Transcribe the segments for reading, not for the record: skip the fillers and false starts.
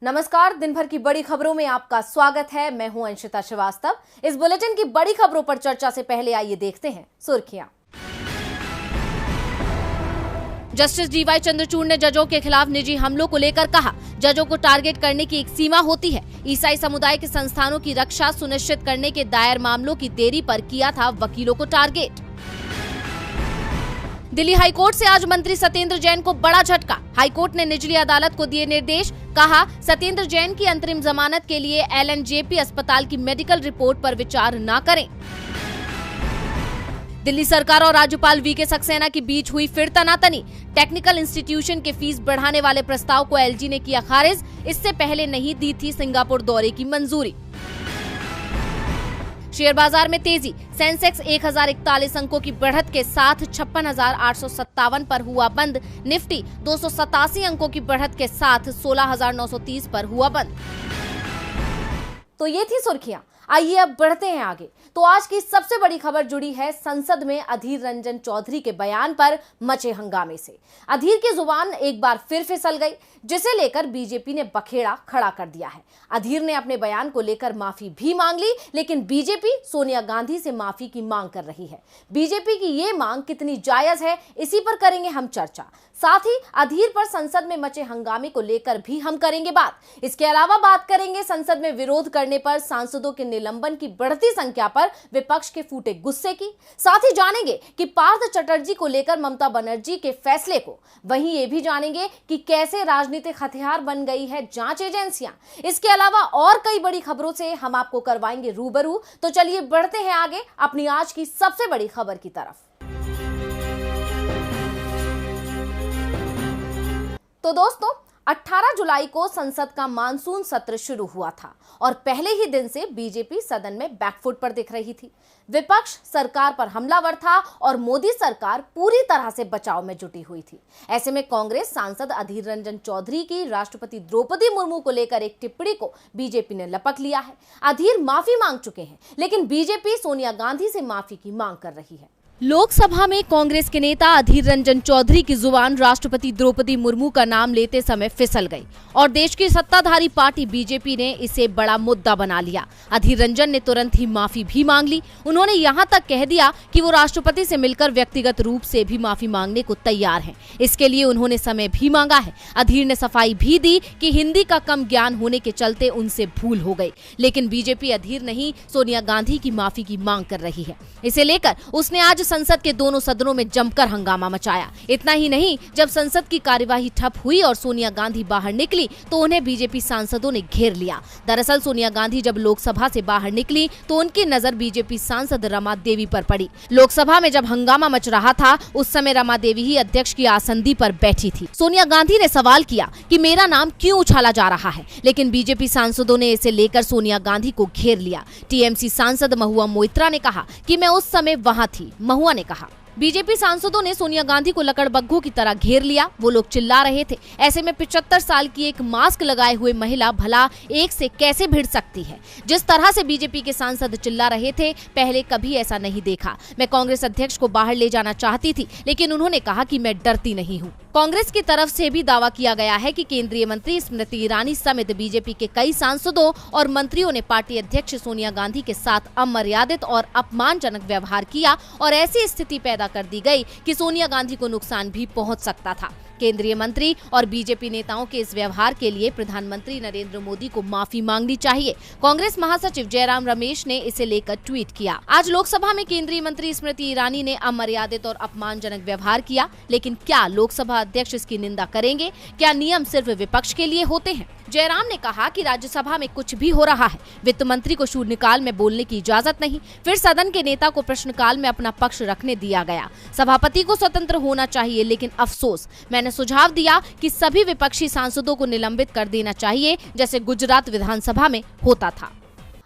नमस्कार, दिन भर की बड़ी खबरों में आपका स्वागत है। मैं हूं अंशिता श्रीवास्तव। इस बुलेटिन की बड़ी खबरों पर चर्चा से पहले आइए देखते हैं सुर्खियां। जस्टिस डीवाई चंद्रचूड़ ने जजों के खिलाफ निजी हमलों को लेकर कहा, जजों को टारगेट करने की एक सीमा होती है। ईसाई समुदाय के संस्थानों की रक्षा सुनिश्चित करने के दायर मामलों की देरी पर किया था वकीलों को टारगेट। दिल्ली हाईकोर्ट से आज मंत्री सत्येंद्र जैन को बड़ा झटका। हाईकोर्ट ने निचली अदालत को दिए निर्देश, कहा सत्येंद्र जैन की अंतरिम जमानत के लिए एलएनजेपी अस्पताल की मेडिकल रिपोर्ट पर विचार न करें। दिल्ली सरकार और राज्यपाल वीके सक्सेना के बीच हुई फिर तनातनी। टेक्निकल इंस्टीट्यूशन के फीस बढ़ाने वाले प्रस्ताव को एलजी ने किया खारिज। इससे पहले नहीं दी थी सिंगापुर दौरे की मंजूरी। शेयर बाजार में तेजी। सेंसेक्स 1041 अंकों की बढ़त के साथ 56,857 पर हुआ बंद। निफ्टी 287 अंकों की बढ़त के साथ 16,930 पर हुआ बंद। तो ये थी सुर्खियां। आइए अब बढ़ते हैं आगे। तो आज की सबसे बड़ी खबर जुड़ी है संसद में अधीर रंजन चौधरी के बयान पर मचे हंगामे से। अधीर की जुबान एक बार फिर फिसल गई, जिसे लेकर बीजेपी ने बखेड़ा खड़ा कर दिया है। अधीर ने अपने बयान को लेकर माफी भी मांग ली, लेकिन बीजेपी सोनिया गांधी से माफी की मांग कर रही है। बीजेपी की ये मांग कितनी जायज है, इसी पर करेंगे हम चर्चा। साथ ही अधीर पर संसद में मचे हंगामे को लेकर भी हम करेंगे बात। इसके अलावा बात करेंगे संसद में विरोध करने पर सांसदों के निलंबन की बढ़ती संख्या पर विपक्ष के फूटे गुस्से की। साथ ही जानेंगे कि पार्थ चटर्जी को लेकर ममता बनर्जी के फैसले को। वहीं ये भी जानेंगे कि कैसे राजनीतिक हथियार बन गई है जांच एजेंसियां। इसके अलावा और कई बड़ी खबरों से हम आपको करवाएंगे रूबरू। तो चलिए बढ़ते हैं आगे अपनी आज की सबसे बड़ी खबर की तरफ। तो दोस्तों, 18 जुलाई को संसद का मानसून सत्र शुरू हुआ था और पहले ही दिन से बीजेपी सदन में बैकफुट पर दिख रही थी। विपक्ष सरकार पर हमलावर था और मोदी सरकार पूरी तरह से बचाव में जुटी हुई थी। ऐसे में कांग्रेस सांसद अधीर रंजन चौधरी की राष्ट्रपति द्रौपदी मुर्मू को लेकर एक टिप्पणी को बीजेपी ने लपक लिया है। अधीर माफी मांग चुके हैं, लेकिन बीजेपी सोनिया गांधी से माफी की मांग कर रही है। लोकसभा में कांग्रेस के नेता अधीर रंजन चौधरी की जुबान राष्ट्रपति द्रौपदी मुर्मू का नाम लेते समय फिसल गई और देश की सत्ताधारी पार्टी बीजेपी ने इसे बड़ा मुद्दा बना लिया। अधीर रंजन ने तुरंत ही माफी भी मांग ली। उन्होंने यहां तक कह दिया कि वो राष्ट्रपति से मिलकर व्यक्तिगत रूप से भी माफी मांगने को तैयार हैं। इसके लिए उन्होंने समय भी मांगा है। अधीर ने सफाई भी दी कि हिंदी का कम ज्ञान होने के चलते उनसे भूल हो गई, लेकिन बीजेपी अधीर नहीं सोनिया गांधी की माफी की मांग कर रही है। इसे लेकर उसने आज संसद के दोनों सदनों में जमकर हंगामा मचाया। इतना ही नहीं, जब संसद की कार्यवाही ठप हुई और सोनिया गांधी बाहर निकली तो उन्हें बीजेपी सांसदों ने घेर लिया। दरअसल सोनिया गांधी जब लोकसभा से बाहर निकली तो उनकी नजर बीजेपी सांसद रमा देवी पर पड़ी। लोकसभा में जब हंगामा मच रहा था उस समय रमा देवी ही अध्यक्ष की आसंदी पर बैठी थी। सोनिया गांधी ने सवाल किया कि मेरा नाम क्यों उछाला जा रहा है, लेकिन बीजेपी सांसदों ने इसे लेकर सोनिया गांधी को घेर लिया। टीएमसी सांसद महुआ मोइत्रा ने कहा कि मैं उस समय वहां थी। महुआ ने कहा, बीजेपी सांसदों ने सोनिया गांधी को लकड़बग्घों की तरह घेर लिया। वो लोग चिल्ला रहे थे। ऐसे में 75 साल की एक मास्क लगाए हुए महिला भला एक से कैसे भिड़ सकती है। जिस तरह से बीजेपी के सांसद चिल्ला रहे थे, पहले कभी ऐसा नहीं देखा। मैं कांग्रेस अध्यक्ष को बाहर ले जाना चाहती थी, लेकिन उन्होंने कहा कि मैं डरती नहीं हूँ। कांग्रेस की तरफ से भी दावा किया गया है कि केंद्रीय मंत्री स्मृति ईरानी समेत बीजेपी के कई सांसदों और मंत्रियों ने पार्टी अध्यक्ष सोनिया गांधी के साथ अमर्यादित और अपमानजनक व्यवहार किया और ऐसी स्थिति पैदा कर दी गई कि सोनिया गांधी को नुकसान भी पहुंच सकता था। केंद्रीय मंत्री और बीजेपी नेताओं के इस व्यवहार के लिए प्रधानमंत्री नरेंद्र मोदी को माफी मांगनी चाहिए। कांग्रेस महासचिव जयराम रमेश ने इसे लेकर ट्वीट किया। आज लोकसभा में केंद्रीय मंत्री स्मृति ईरानी ने अमर्यादित और अपमानजनक व्यवहार किया, लेकिन क्या लोकसभा अध्यक्ष इसकी निंदा करेंगे? क्या नियम सिर्फ विपक्ष के लिए होते हैं? जयराम ने कहा कि राज्यसभा में कुछ भी हो रहा है, वित्त मंत्री को शून्यकाल में बोलने की इजाजत नहीं। फिर सदन के नेता को प्रश्नकाल में अपना पक्ष रखने दिया गया। सभापति को स्वतंत्र होना चाहिए, लेकिन अफसोस मैंने सुझाव दिया कि सभी विपक्षी सांसदों को निलंबित कर देना चाहिए, जैसे गुजरात विधानसभा में होता था।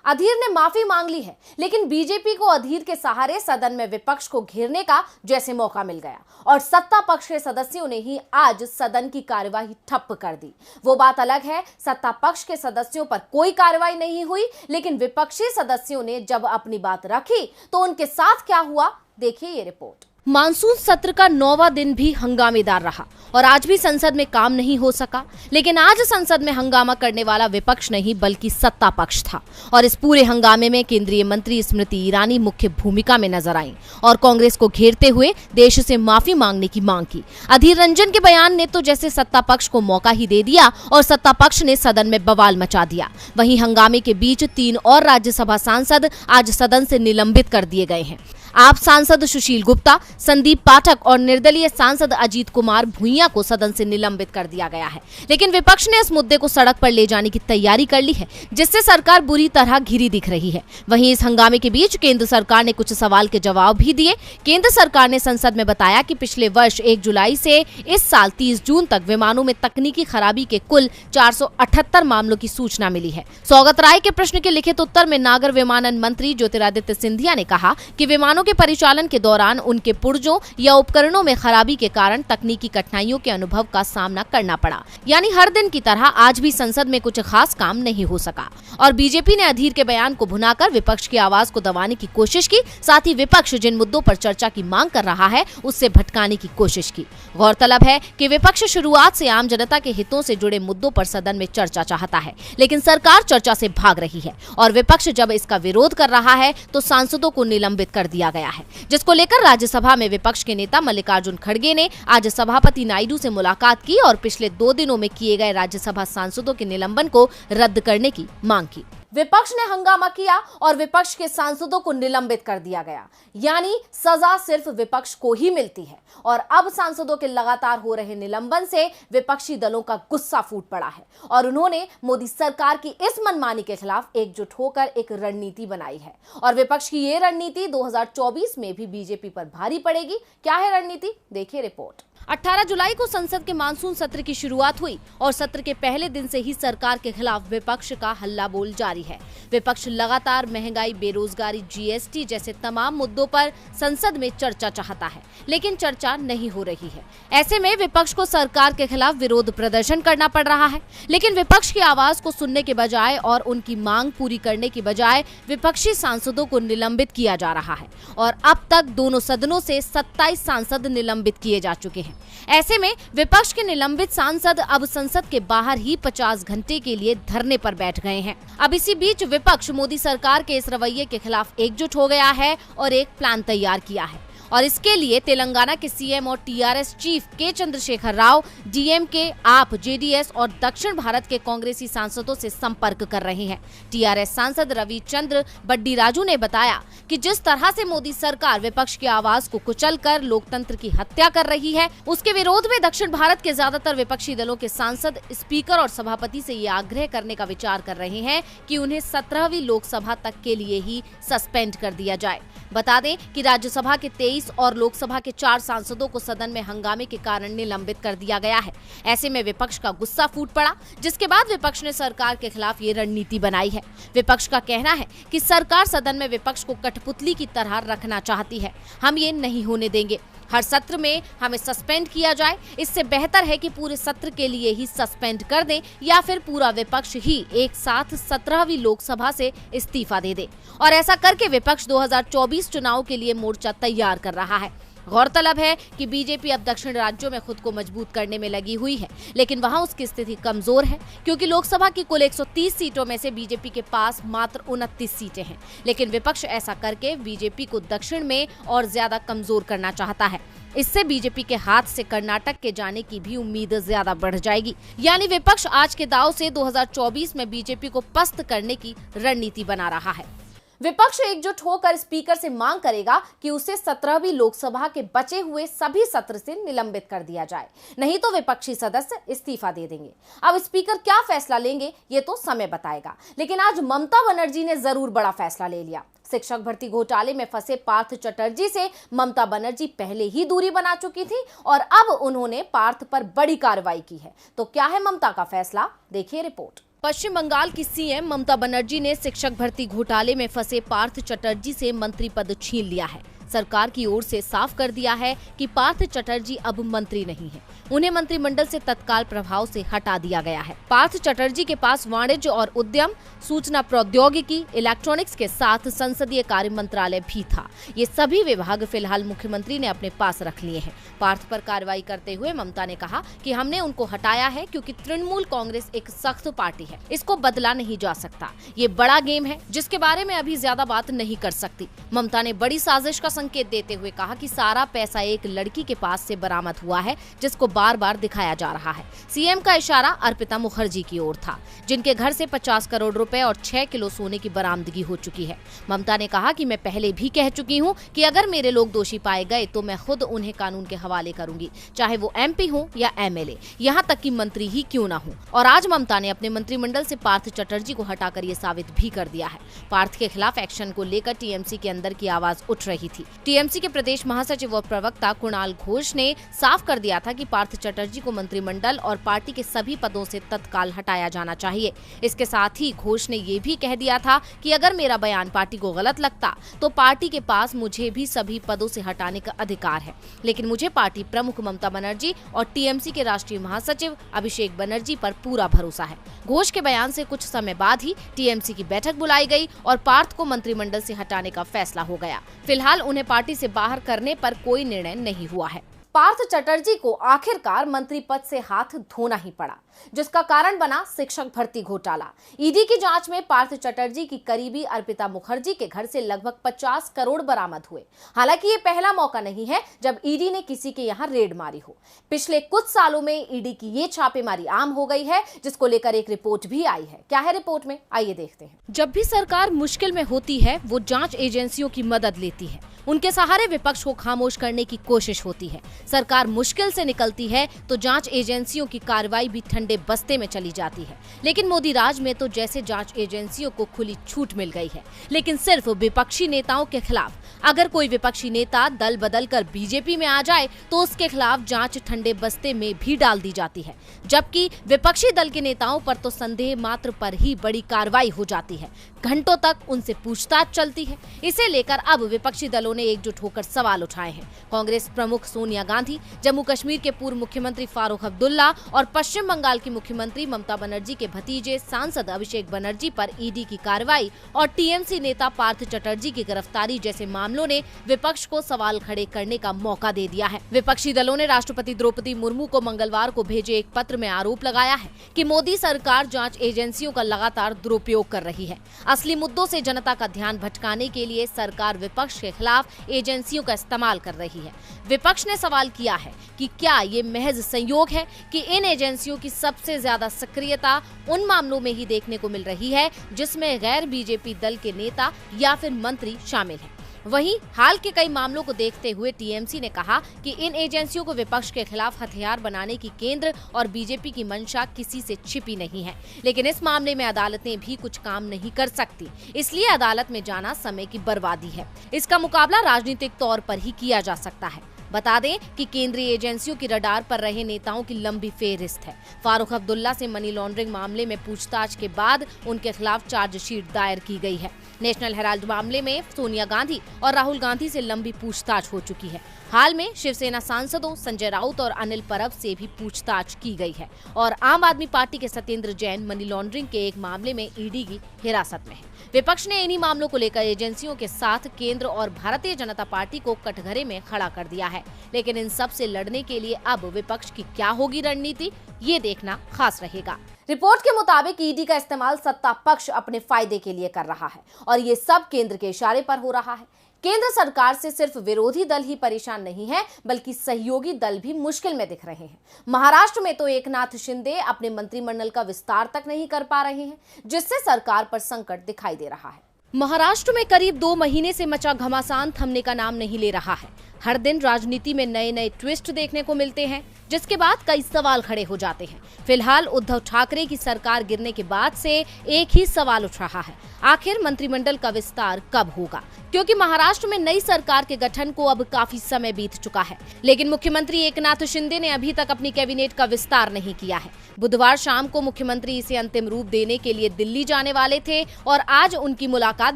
अधीर ने माफी मांग ली है, लेकिन बीजेपी को अधीर के सहारे सदन में विपक्ष को घेरने का जैसे मौका मिल गया और सत्ता पक्ष के सदस्यों ने ही आज सदन की कार्यवाही ठप्प कर दी। वो बात अलग है, सत्ता पक्ष के सदस्यों पर कोई कार्रवाई नहीं हुई, लेकिन विपक्षी सदस्यों ने जब अपनी बात रखी तो उनके साथ क्या हुआ, देखिए ये रिपोर्ट। मानसून सत्र का 9वां दिन भी हंगामेदार रहा और आज भी संसद में काम नहीं हो सका। लेकिन आज संसद में हंगामा करने वाला विपक्ष नहीं बल्कि सत्ता पक्ष था और इस पूरे हंगामे में केंद्रीय मंत्री स्मृति ईरानी मुख्य भूमिका में नजर आईं और कांग्रेस को घेरते हुए देश से माफी मांगने की मांग की। अधीर रंजन के बयान ने तो जैसे सत्ता पक्ष को मौका ही दे दिया और सत्ता पक्ष ने सदन में बवाल मचा दिया। वहीं हंगामे के बीच 3 और राज्यसभा सांसद आज सदन से निलंबित कर दिए गए हैं। आप सांसद सुशील गुप्ता, संदीप पाठक और निर्दलीय सांसद अजीत कुमार भुइयां को सदन से निलंबित कर दिया गया है। लेकिन विपक्ष ने इस मुद्दे को सड़क पर ले जाने की तैयारी कर ली है, जिससे सरकार बुरी तरह घिरी दिख रही है। वहीं इस हंगामे के बीच केंद्र सरकार ने कुछ सवाल के जवाब भी दिए। केंद्र सरकार ने संसद में बताया कि पिछले वर्ष 1 जुलाई से इस साल 30 जून तक विमानों में तकनीकी खराबी के कुल 478 मामलों की सूचना मिली है। सौगत राय के प्रश्न के लिखित उत्तर में नागर विमानन मंत्री ज्योतिरादित्य सिंधिया ने कहा कि विमानों के परिचालन के दौरान उनके पुर्जों या उपकरणों में खराबी के कारण तकनीकी कठिनाइयों के अनुभव का सामना करना पड़ा। यानी हर दिन की तरह आज भी संसद में कुछ खास काम नहीं हो सका और बीजेपी ने अधीर के बयान को भुनाकर विपक्ष की आवाज को दबाने की कोशिश की। साथ ही विपक्ष जिन मुद्दों पर चर्चा की मांग कर रहा है उससे भटकाने की कोशिश की। गौरतलब है कि विपक्ष शुरुआत से आम जनता के हितों से जुड़े मुद्दों पर सदन में चर्चा चाहता है, लेकिन सरकार चर्चा से भाग रही है और विपक्ष जब इसका विरोध कर रहा है तो सांसदों को निलंबित कर दिया गया है, जिसको लेकर राज्यसभा में विपक्ष के नेता मल्लिकार्जुन खड़गे ने आज सभापति नायडू से मुलाकात की और पिछले 2 दिनों में किए गए राज्यसभा सांसदों के निलंबन को रद्द करने की मांग की। विपक्ष ने हंगामा किया और विपक्ष के सांसदों को निलंबित कर दिया गया, यानी सजा सिर्फ विपक्ष को ही मिलती है। और अब सांसदों के लगातार हो रहे निलंबन से विपक्षी दलों का गुस्सा फूट पड़ा है और उन्होंने मोदी सरकार की इस मनमानी के खिलाफ एकजुट होकर एक रणनीति बनाई है। और विपक्ष की ये रणनीति 2024 में भी बीजेपी पर भारी पड़ेगी। क्या है रणनीति, देखिए रिपोर्ट। 18 जुलाई को संसद के मानसून सत्र की शुरुआत हुई और सत्र के पहले दिन से ही सरकार के खिलाफ विपक्ष का हल्ला बोल जारी है। विपक्ष लगातार महंगाई, बेरोजगारी, जीएसटी जैसे तमाम मुद्दों पर संसद में चर्चा चाहता है, लेकिन चर्चा नहीं हो रही है। ऐसे में विपक्ष को सरकार के खिलाफ विरोध प्रदर्शन करना पड़ रहा है। लेकिन विपक्ष की आवाज को सुनने के बजाय और उनकी मांग पूरी करने की बजाय विपक्षी सांसदों को निलंबित किया जा रहा है और अब तक दोनों सदनों से 27 सांसद निलंबित किए जा चुके हैं। ऐसे में विपक्ष के निलंबित सांसद अब संसद के बाहर ही 50 घंटे के लिए धरने पर बैठ गए हैं। अब इसी बीच विपक्ष मोदी सरकार के इस रवैये के खिलाफ एकजुट हो गया है और एक प्लान तैयार किया है और इसके लिए तेलंगाना के सीएम और टीआरएस चीफ के चंद्रशेखर राव, डीएमके, आप, जेडीएस और दक्षिण भारत के कांग्रेसी सांसदों से संपर्क कर रहे हैं। टीआरएस सांसद रविचंद्र बड्डीराजू ने बताया कि जिस तरह से मोदी सरकार विपक्ष की आवाज को कुचलकर लोकतंत्र की हत्या कर रही है, उसके विरोध में दक्षिण भारत के ज्यादातर विपक्षी दलों के सांसद स्पीकर और सभापति से ये आग्रह करने का विचार कर रहे हैं कि उन्हें 17वीं लोकसभा तक के लिए ही सस्पेंड कर दिया जाए। बता दें कि राज्यसभा के 23 और लोकसभा के 4 सांसदों को सदन में हंगामे के कारण निलंबित कर दिया गया है। ऐसे में विपक्ष का गुस्सा फूट पड़ा, जिसके बाद विपक्ष ने सरकार के खिलाफ ये रणनीति बनाई है। विपक्ष का कहना है कि सरकार सदन में विपक्ष को कठपुतली की तरह रखना चाहती है। हम ये नहीं होने देंगे। हर सत्र में हमें सस्पेंड किया जाए। इससे बेहतर है कि पूरे सत्र के लिए ही सस्पेंड कर दें या फिर पूरा विपक्ष ही एक साथ 17वीं लोकसभा से इस्तीफा दे दे। और ऐसा करके विपक्ष 2024 चुनाव के लिए मोर्चा तैयार कर रहा है। गौरतलब है कि बीजेपी अब दक्षिण राज्यों में खुद को मजबूत करने में लगी हुई है, लेकिन वहां उसकी स्थिति कमजोर है क्योंकि लोकसभा की कुल 130 सीटों में से बीजेपी के पास मात्र 29 सीटें हैं। लेकिन विपक्ष ऐसा करके बीजेपी को दक्षिण में और ज्यादा कमजोर करना चाहता है। इससे बीजेपी के हाथ से कर्नाटक के जाने की भी उम्मीद ज्यादा बढ़ जाएगी। यानी विपक्ष आज के दांव से 2024 में बीजेपी को पस्त करने की रणनीति बना रहा है। विपक्ष एकजुट होकर स्पीकर से मांग करेगा कि उसे 17वीं लोकसभा के बचे हुए सभी सत्र से निलंबित कर दिया जाए, नहीं तो विपक्षी सदस्य इस्तीफा दे देंगे। अब स्पीकर क्या फैसला लेंगे ये तो समय बताएगा, लेकिन आज ममता बनर्जी ने जरूर बड़ा फैसला ले लिया। शिक्षक भर्ती घोटाले में फंसे पार्थ चटर्जी से ममता बनर्जी पहले ही दूरी बना चुकी थी और अब उन्होंने पार्थ पर बड़ी कार्रवाई की है। तो क्या है ममता का फैसला, देखिए रिपोर्ट। पश्चिम बंगाल की सीएम ममता बनर्जी ने शिक्षक भर्ती घोटाले में फंसे पार्थ चटर्जी से मंत्री पद छीन लिया है। सरकार की ओर से साफ कर दिया है कि पार्थ चटर्जी अब मंत्री नहीं है। उन्हें मंत्रिमंडल से तत्काल प्रभाव से हटा दिया गया है। पार्थ चटर्जी के पास वाणिज्य और उद्यम, सूचना प्रौद्योगिकी, इलेक्ट्रॉनिक्स के साथ संसदीय कार्य मंत्रालय भी था। ये सभी विभाग फिलहाल मुख्यमंत्री ने अपने पास रख लिए हैं। पार्थ पर कार्रवाई करते हुए ममता ने कहा कि हमने उनको हटाया है क्योंकि तृणमूल कांग्रेस एक सख्त पार्टी है, इसको बदला नहीं जा सकता। ये बड़ा गेम है जिसके बारे में अभी ज्यादा बात नहीं कर सकती। ममता ने बड़ी साजिश का संकेत देते हुए कहा कि सारा पैसा एक लड़की के पास से बरामद हुआ है जिसको बार बार दिखाया जा रहा है। सीएम का इशारा अर्पिता मुखर्जी की ओर था, जिनके घर से 50 करोड़ रुपए और 6 किलो सोने की बरामदगी हो चुकी है। ममता ने कहा कि मैं पहले भी कह चुकी हूं कि अगर मेरे लोग दोषी पाए गए तो मैं खुद उन्हें कानून के हवाले करूंगी, चाहे वो एमपी हो या एमएलए, यहाँ तक कि मंत्री ही क्यों ना हो। और आज ममता ने अपने मंत्रिमंडल से पार्थ चटर्जी को हटाकर ये साबित भी कर दिया है। पार्थ के खिलाफ एक्शन को लेकर टीएमसी के अंदर की आवाज उठ रही थी। टीएमसी के प्रदेश महासचिव और प्रवक्ता कुणाल घोष ने साफ कर दिया था कि पार्थ चटर्जी को मंत्रिमंडल और पार्टी के सभी पदों से तत्काल हटाया जाना चाहिए। इसके साथ ही घोष ने ये भी कह दिया था कि अगर मेरा बयान पार्टी को गलत लगता तो पार्टी के पास मुझे भी सभी पदों से हटाने का अधिकार है, लेकिन मुझे पार्टी प्रमुख ममता बनर्जी और टीएमसी के राष्ट्रीय महासचिव अभिषेक बनर्जी पर पूरा भरोसा है। घोष के बयान से कुछ समय बाद ही टीएमसी की बैठक बुलाई गई और पार्थ को मंत्रिमंडल से हटाने का फैसला हो गया। फिलहाल उन्हें पार्टी से बाहर करने पर कोई निर्णय नहीं हुआ है। पार्थ चटर्जी को आखिरकार मंत्री पद से हाथ धोना ही पड़ा, जिसका कारण बना शिक्षक भर्ती घोटाला। ईडी की जांच में पार्थ चटर्जी की करीबी अर्पिता मुखर्जी के घर से लगभग 50 करोड़ बरामद हुए। हालांकि ये पहला मौका नहीं है जब ईडी ने किसी के यहाँ रेड मारी हो। पिछले कुछ सालों में ईडी की ये छापेमारी आम हो गई है, जिसको लेकर एक रिपोर्ट भी आई है। क्या है रिपोर्ट में, आइए देखते हैं। जब भी सरकार मुश्किल में होती है वो जांच एजेंसियों की मदद लेती है, उनके सहारे विपक्ष को खामोश करने की कोशिश होती है। सरकार मुश्किल से निकलती है तो जांच एजेंसियों की कार्रवाई भी ठंडे बस्ते में चली जाती है। लेकिन मोदी राज में तो जैसे जांच एजेंसियों को खुली छूट मिल गई है, लेकिन सिर्फ विपक्षी नेताओं के खिलाफ। अगर कोई विपक्षी नेता दल बदल कर बीजेपी में आ जाए तो उसके खिलाफ जांच ठंडे बस्ते में भी डाल दी जाती है, जबकि विपक्षी दल के नेताओं पर तो संदेह मात्र पर ही बड़ी कार्रवाई हो जाती है। घंटों तक उनसे पूछताछ चलती है। इसे लेकर अब विपक्षी दलों ने एकजुट होकर सवाल उठाए हैं। कांग्रेस प्रमुख सोनिया गांधी, जम्मू कश्मीर के पूर्व मुख्यमंत्री फारूक अब्दुल्ला और पश्चिम बंगाल की मुख्यमंत्री ममता बनर्जी के भतीजे सांसद अभिषेक बनर्जी पर ईडी की कार्रवाई और टीएमसी नेता पार्थ चटर्जी की गिरफ्तारी जैसे मामलों ने विपक्ष को सवाल खड़े करने का मौका दे दिया है। विपक्षी दलों ने राष्ट्रपति द्रौपदी मुर्मू को मंगलवार को भेजे एक पत्र में आरोप लगाया है कि मोदी सरकार जांच एजेंसियों का लगातार दुरुपयोग कर रही है। असली मुद्दों से जनता का ध्यान भटकाने के लिए सरकार विपक्ष के खिलाफ एजेंसियों का इस्तेमाल कर रही है। विपक्ष ने सवाल किया है कि क्या ये महज संयोग है कि इन एजेंसियों की सबसे ज्यादा सक्रियता उन मामलों में ही देखने को मिल रही है जिसमें गैर बीजेपी दल के नेता या फिर मंत्री शामिल हैं। वहीं हाल के कई मामलों को देखते हुए टीएमसी ने कहा कि इन एजेंसियों को विपक्ष के खिलाफ हथियार बनाने की केंद्र और बीजेपी की मंशा किसी से छिपी नहीं है, लेकिन इस मामले में अदालतें भी कुछ काम नहीं कर सकती, इसलिए अदालत में जाना समय की बर्बादी है। इसका मुकाबला राजनीतिक तौर पर ही किया जा सकता है। बता दें कि केंद्रीय एजेंसियों की रडार पर रहे नेताओं की लंबी फेहरिस्त है। फारूक अब्दुल्ला से मनी लॉन्ड्रिंग मामले में पूछताछ के बाद उनके खिलाफ चार्जशीट दायर की गई है। नेशनल हेराल्ड मामले में सोनिया गांधी और राहुल गांधी से लंबी पूछताछ हो चुकी है। हाल में शिवसेना सांसदों संजय राउत और अनिल परब से भी पूछताछ की गई है और आम आदमी पार्टी के सत्येंद्र जैन मनी लॉन्ड्रिंग के एक मामले में ईडी की हिरासत में है। विपक्ष ने इन्हीं मामलों को लेकर एजेंसियों के साथ केंद्र और भारतीय जनता पार्टी को कटघरे में खड़ा कर दिया है, लेकिन इन सब से लड़ने के लिए अब विपक्ष की क्या होगी रणनीति, ये देखना खास रहेगा। रिपोर्ट के मुताबिक ईडी का इस्तेमाल सत्ता पक्ष अपने फायदे के लिए कर रहा है और ये सब केंद्र के इशारे पर हो रहा है। केंद्र सरकार से सिर्फ विरोधी दल ही परेशान नहीं है, बल्कि सहयोगी दल भी मुश्किल में दिख रहे हैं। महाराष्ट्र में तो एकनाथ शिंदे अपने मंत्रिमंडल का विस्तार तक नहीं कर पा रहे हैं, जिससे सरकार पर संकट दिखाई दे रहा है। महाराष्ट्र में करीब 2 महीने से मचा घमासान थमने का नाम नहीं ले रहा है। हर दिन राजनीति में नए नए ट्विस्ट देखने को मिलते हैं, जिसके बाद कई सवाल खड़े हो जाते हैं। फिलहाल उद्धव ठाकरे की सरकार गिरने के बाद से एक ही सवाल उठ रहा है, आखिर मंत्रिमंडल का विस्तार कब होगा? क्योंकि महाराष्ट्र में नई सरकार के गठन को अब काफी समय बीत चुका है, लेकिन मुख्यमंत्री एकनाथ शिंदे ने अभी तक अपनी कैबिनेट का विस्तार नहीं किया है। बुधवार शाम को मुख्यमंत्री इसे अंतिम रूप देने के लिए दिल्ली जाने वाले थे और आज उनकी मुलाकात मुलाकात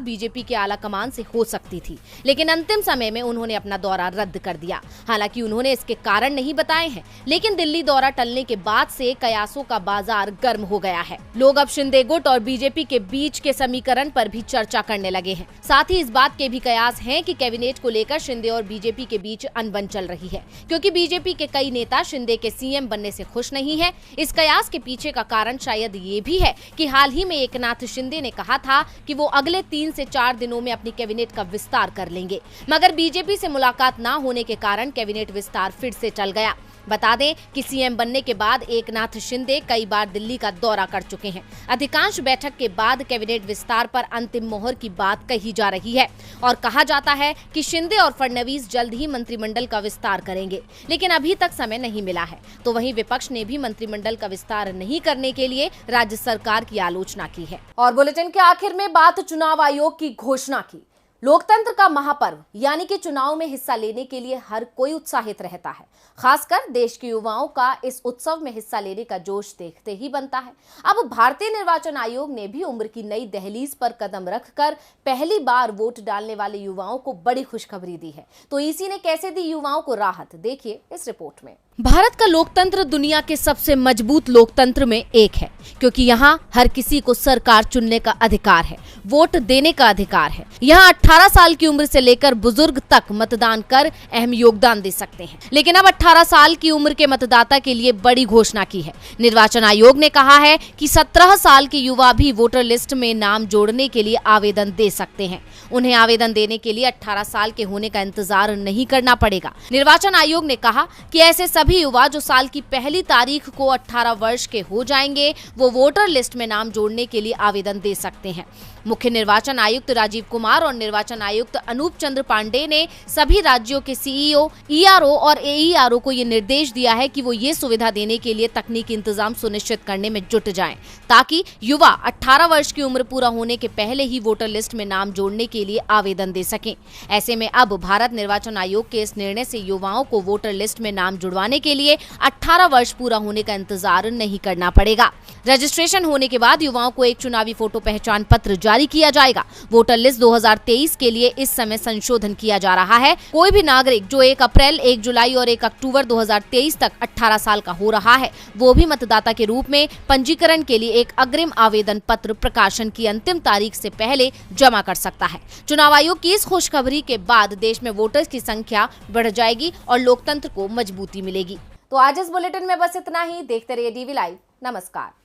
बीजेपी के आला कमान से हो सकती थी, लेकिन अंतिम समय में उन्होंने अपना दौरा रद्द कर दिया। हालांकि उन्होंने इसके कारण नहीं बताए हैं, लेकिन दिल्ली दौरा टलने के बाद से कयासों का बाजार गर्म हो गया है। लोग अब शिंदे गुट और बीजेपी के बीच के समीकरण पर भी चर्चा करने लगे हैं। साथ ही इस बात के भी कयास हैं कि कैबिनेट को लेकर शिंदे और बीजेपी के बीच अनबन चल रही है, क्योंकि बीजेपी के कई नेता शिंदे के सीएम बनने से खुश नहीं है। इस कयास के पीछे का कारण शायद ये भी है कि हाल ही में एकनाथ शिंदे ने कहा था कि वो अगले 3 से 4 दिनों में अपनी कैबिनेट का विस्तार कर लेंगे, मगर बीजेपी से मुलाकात न होने के कारण कैबिनेट विस्तार फिर से टल गया। बता दें कि सीएम बनने के बाद एकनाथ शिंदे कई बार दिल्ली का दौरा कर चुके हैं। अधिकांश बैठक के बाद कैबिनेट विस्तार पर अंतिम मोहर की बात कही जा रही है और कहा जाता है कि शिंदे और फडणवीस जल्द ही मंत्रिमंडल का विस्तार करेंगे, लेकिन अभी तक समय नहीं मिला है। तो वहीं विपक्ष ने भी मंत्रिमंडल का विस्तार नहीं करने के लिए राज्य सरकार की आलोचना की है। और बुलेटिन के आखिर में बात चुनाव आयोग की घोषणा की। लोकतंत्र का महापर्व यानी कि चुनाव में हिस्सा लेने के लिए हर कोई उत्साहित रहता है। खासकर देश के युवाओं का इस उत्सव में हिस्सा लेने का जोश देखते ही बनता है। अब भारतीय निर्वाचन आयोग ने भी उम्र की नई दहलीज पर कदम रखकर पहली बार वोट डालने वाले युवाओं को बड़ी खुशखबरी दी है। तो इसी ने कैसे दी युवाओं को राहत, देखिए इस रिपोर्ट में। भारत का लोकतंत्र दुनिया के सबसे मजबूत लोकतंत्र में एक है, क्योंकि यहाँ हर किसी को सरकार चुनने का अधिकार है, वोट देने का अधिकार है। यहाँ 18 साल की उम्र से लेकर बुजुर्ग तक मतदान कर अहम योगदान दे सकते हैं। लेकिन अब 18 साल की उम्र के मतदाता के लिए बड़ी घोषणा की है। निर्वाचन आयोग ने कहा है कि 17 साल के युवा भी वोटर लिस्ट में नाम जोड़ने के लिए आवेदन दे सकते हैं। उन्हें आवेदन देने के लिए 18 साल के होने का इंतजार नहीं करना पड़ेगा। निर्वाचन आयोग ने कहा कि ऐसे सभी युवा जो साल की पहली तारीख को 18 वर्ष के हो जाएंगे, वो वोटर लिस्ट में नाम जोड़ने के लिए आवेदन दे सकते हैं। मुख्य निर्वाचन आयुक्त राजीव कुमार और निर्वाचन आयुक्त अनूप चंद्र पांडे ने सभी राज्यों के सीईओ, ईआरओ और एईआरओ को ये निर्देश दिया है कि वो ये सुविधा देने के लिए तकनीकी इंतजाम सुनिश्चित करने में जुट जाएं, ताकि युवा 18 वर्ष की उम्र पूरा होने के पहले ही वोटर लिस्ट में नाम जोड़ने के लिए आवेदन दे सकें। ऐसे में अब भारत निर्वाचन आयोग के इस निर्णय से युवाओं को वोटर लिस्ट में नाम जुड़वाने के लिए 18 वर्ष पूरा होने का इंतजार नहीं करना पड़ेगा। रजिस्ट्रेशन होने के बाद युवाओं को एक चुनावी फोटो पहचान पत्र जारी किया जाएगा। वोटर लिस्ट 2023 के लिए इस समय संशोधन किया जा रहा है। कोई भी नागरिक जो 1 अप्रैल, 1 जुलाई और 1 अक्टूबर 2023 तक 18 साल का हो रहा है, वो भी मतदाता के रूप में पंजीकरण के लिए एक अग्रिम आवेदन पत्र प्रकाशन की अंतिम तारीख से पहले जमा कर सकता है। चुनाव आयोग की इस खुशखबरी के बाद देश में वोटर्स की संख्या बढ़ जाएगी और लोकतंत्र को मजबूती मिलेगी। तो आज इस बुलेटिन में बस इतना ही। देखते रहिए डीवी लाइव। नमस्कार।